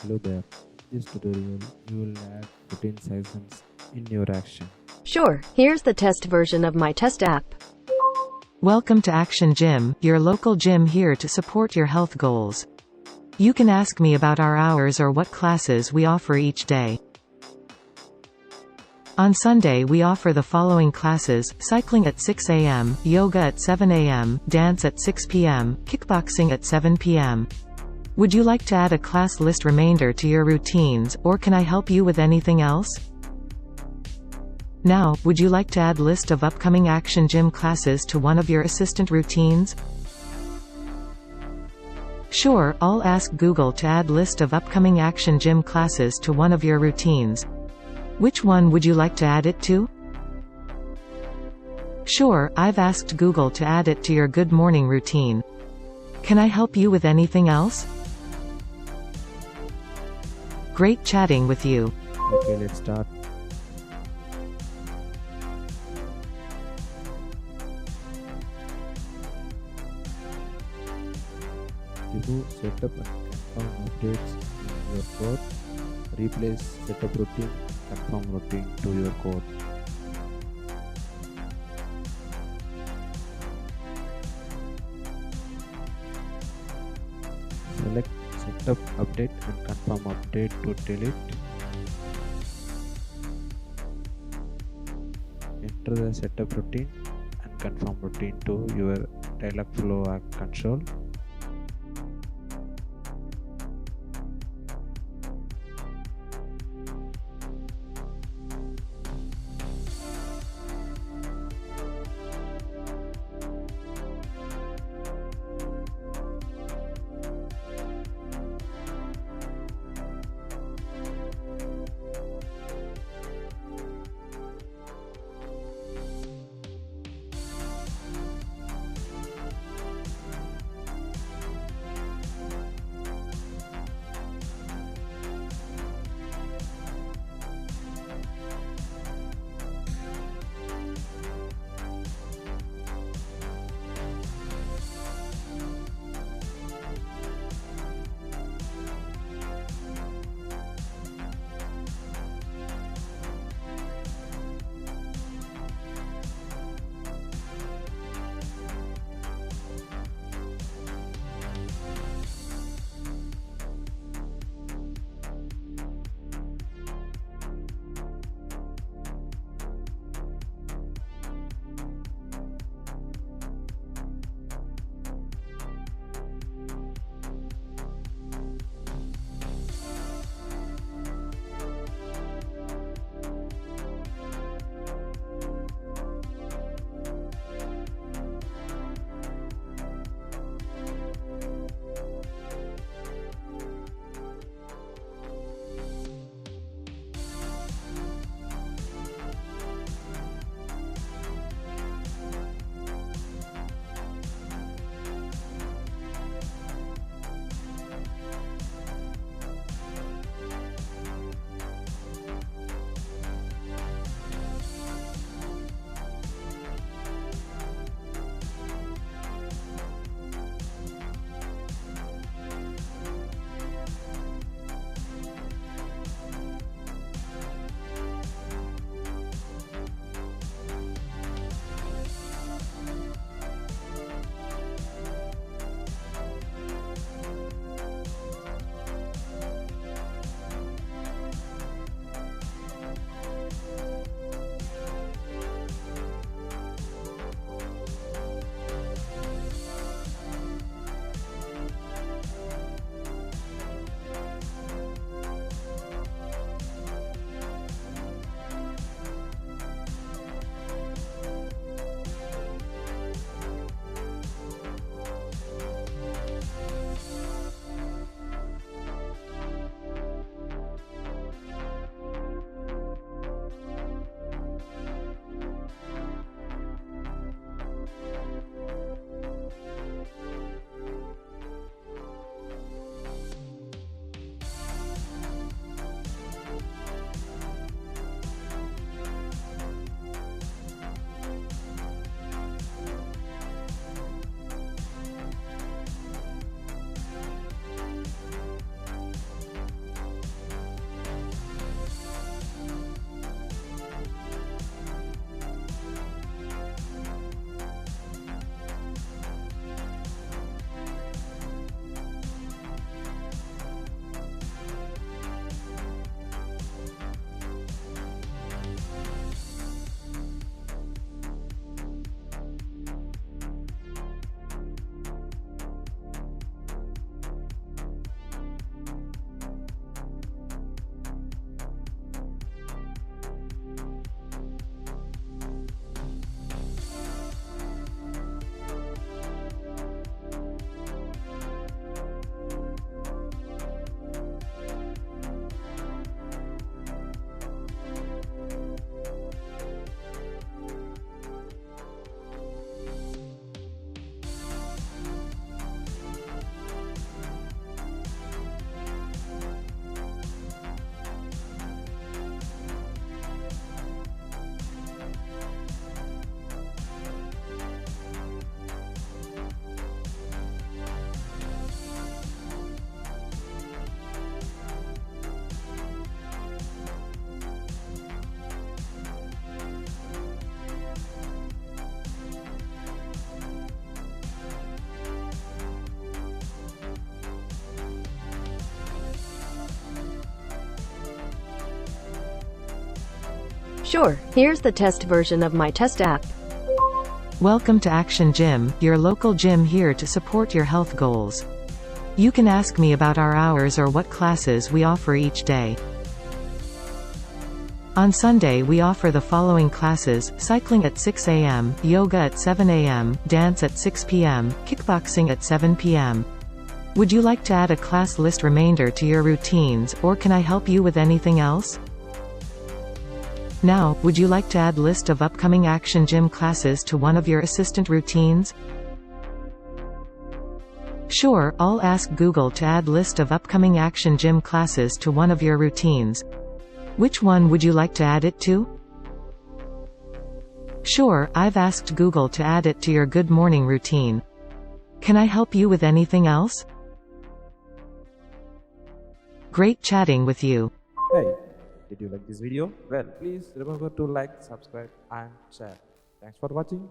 Hello there. In this tutorial, you will add routine sessions in your action. Sure, here's the test version of my test app. Welcome to Action Gym, your local gym here to support your health goals. You can ask me about our hours or what classes we offer each day. On Sunday we offer the following classes: cycling at 6 a.m., yoga at 7 a.m., dance at 6 p.m., kickboxing at 7 p.m. Would you like to add a class list reminder to your routines, or can I help you with anything else? Now, would you like to add list of upcoming Action Gym classes to one of your assistant routines? Sure, I'll ask Google to add list of upcoming Action Gym classes to one of your routines. Which one would you like to add it to? Sure, I've asked Google to add it to your Good Morning routine. Can I help you with anything else? Great chatting with you. Okay, let's start. Remove setup and confirm updates in your code. Replace setup routine, confirm routine to your code. Select setup update and confirm update to delete. Enter the setup routine and confirm routine to your Dialogflow app console. Sure, here's the test version of my test app. Welcome to Action Gym, your local gym here to support your health goals. You can ask me about our hours or what classes we offer each day. On Sunday we offer the following classes: cycling at 6 a.m., yoga at 7 a.m., dance at 6 p.m., kickboxing at 7 p.m. Would you like to add a class list reminder to your routines, or can I help you with anything else? Now, would you like to add list of upcoming Action Gym classes to one of your assistant routines? Sure, I'll ask Google to add list of upcoming Action Gym classes to one of your routines. Which one would you like to add it to? Sure, I've asked Google to add it to your good morning routine. Can I help you with anything else? Great chatting with you. Hey, did you like this video? Well, please remember to like, subscribe and share. Thanks for watching.